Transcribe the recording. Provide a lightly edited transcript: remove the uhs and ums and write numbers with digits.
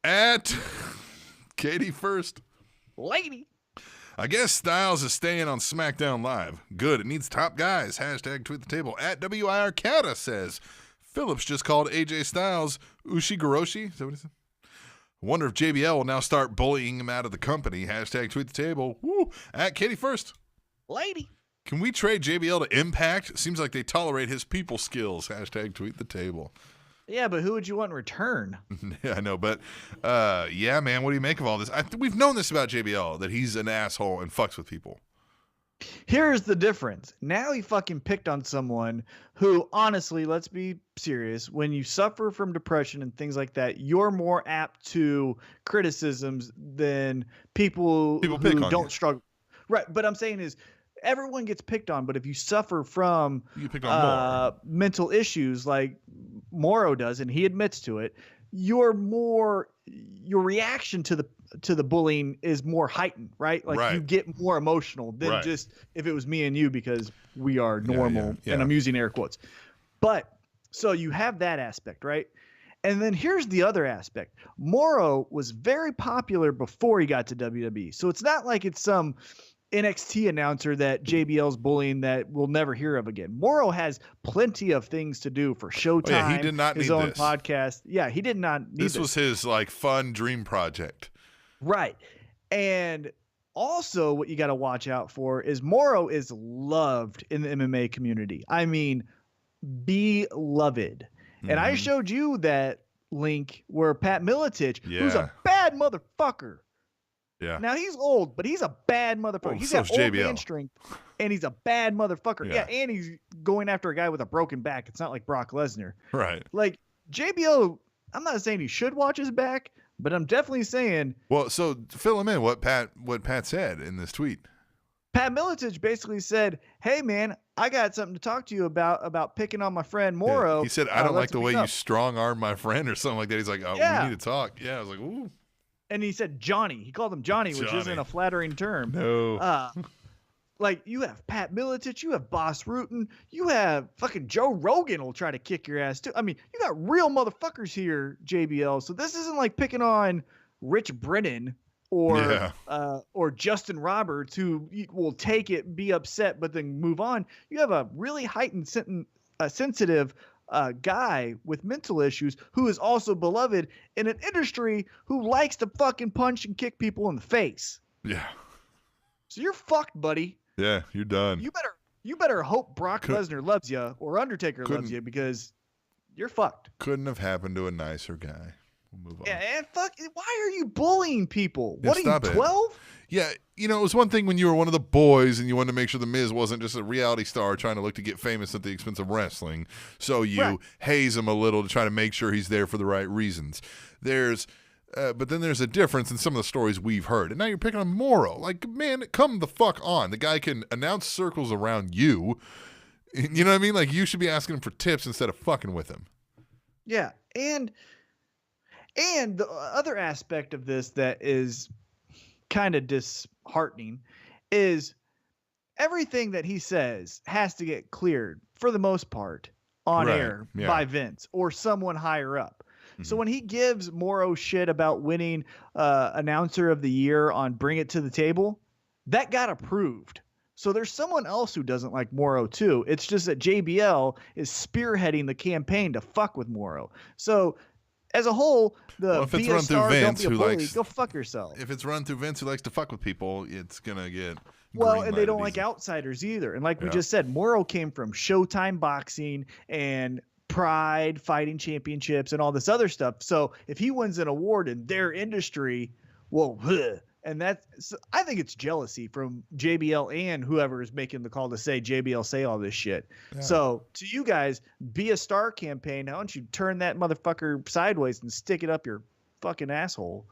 At Katie first. Lady. I guess Styles is staying on Smackdown Live. Good. It needs top guys. Hashtag tweet the table. At WIR Kata says, Phillips just called AJ Styles Ushigoroshi. Is that what he said? Wonder if JBL will now start bullying him out of the company. Hashtag tweet the table. Woo. At Katie first. Lady. Can we trade JBL to Impact? Seems like they tolerate his people skills. Hashtag tweet the table. Yeah, but who would you want in return? Yeah, I know, but yeah, man, what do you make of all this? We've known this about JBL, that he's an asshole and fucks with people. Here's the difference. Now he fucking picked on someone who, honestly, let's be serious, when you suffer from depression and things like that, you're more apt to criticisms than people who don't struggle. Right, but I'm saying is, everyone gets picked on, but if you suffer from mental issues like Mauro does, and he admits to it, your reaction to the bullying is more heightened, right? Like you get more emotional than just if it was me and you, because we are normal, and I'm using air quotes. But so you have that aspect, right? And then here's the other aspect. Mauro was very popular before he got to WWE. So it's not like it's some NXT announcer that JBL's bullying that we'll never hear of again. Mauro has plenty of things to do for Showtime. He did not his need own this podcast. Yeah, he did not need this. This was his like fun dream project. Right. And also what you got to watch out for is Mauro is loved in the MMA community. I mean, beloved. And I showed you that link where Pat Miletich, who's a bad motherfucker. Yeah. Now he's old, but he's a bad motherfucker. Well, he's so got old JBL. man strength, and he's a bad motherfucker. Yeah, and he's going after a guy with a broken back. It's not like Brock Lesnar. Right. Like JBL, I'm not saying he should watch his back, but I'm definitely saying. Well, so fill him in what Pat said in this tweet. Pat Miletich basically said, "Hey man, I got something to talk to you about picking on my friend Mauro." Yeah. He said, "I don't like the way you strong arm my friend," or something like that. He's like, "Oh, we need to talk." Yeah, I was like, "Ooh." And he said Johnny. He called him Johnny, which isn't a flattering term. No. Like, you have Pat Miletich, you have Boss Rutan, you have fucking Joe Rogan will try to kick your ass too. I mean, you got real motherfuckers here, JBL. So this isn't like picking on Rich Brennan or Justin Roberts, who will take it, be upset, but then move on. You have a really heightened, sensitive guy with mental issues who is also beloved in an industry who likes to fucking punch and kick people in the face. Yeah. So you're fucked, buddy. Yeah, you're done. You better hope Brock Lesnar loves you or Undertaker loves you, because you're fucked. Couldn't have happened to a nicer guy. We'll move on. Yeah, and why are you bullying people? What are you, 12? Yeah, it was one thing when you were one of the boys and you wanted to make sure the Miz wasn't just a reality star trying to look to get famous at the expense of wrestling. So you haze him a little to try to make sure he's there for the right reasons. But then there's a difference in some of the stories we've heard. And now you're picking on Mauro. Like, man, come the fuck on. The guy can announce circles around you. You know what I mean? Like, you should be asking him for tips instead of fucking with him. Yeah, and the other aspect of this that is kind of disheartening is everything that he says has to get cleared for the most part on air by Vince or someone higher up. Mm-hmm. So when he gives Mauro shit about winning announcer of the year on Bring It to the Table, that got approved. So there's someone else who doesn't like Mauro too. It's just that JBL is spearheading the campaign to fuck with Mauro. So as a whole, if it's run through Vince, don't be a bully, go fuck yourself. If it's run through Vince, who likes to fuck with people, it's gonna get and they don't like outsiders either. And like we just said, Mauro came from Showtime Boxing and Pride Fighting Championships and all this other stuff. So if he wins an award in their industry, and I think it's jealousy from JBL and whoever is making the call to say JBL say all this shit. Yeah. So to you guys, Be a Star campaign, how don't you turn that motherfucker sideways and stick it up your fucking asshole?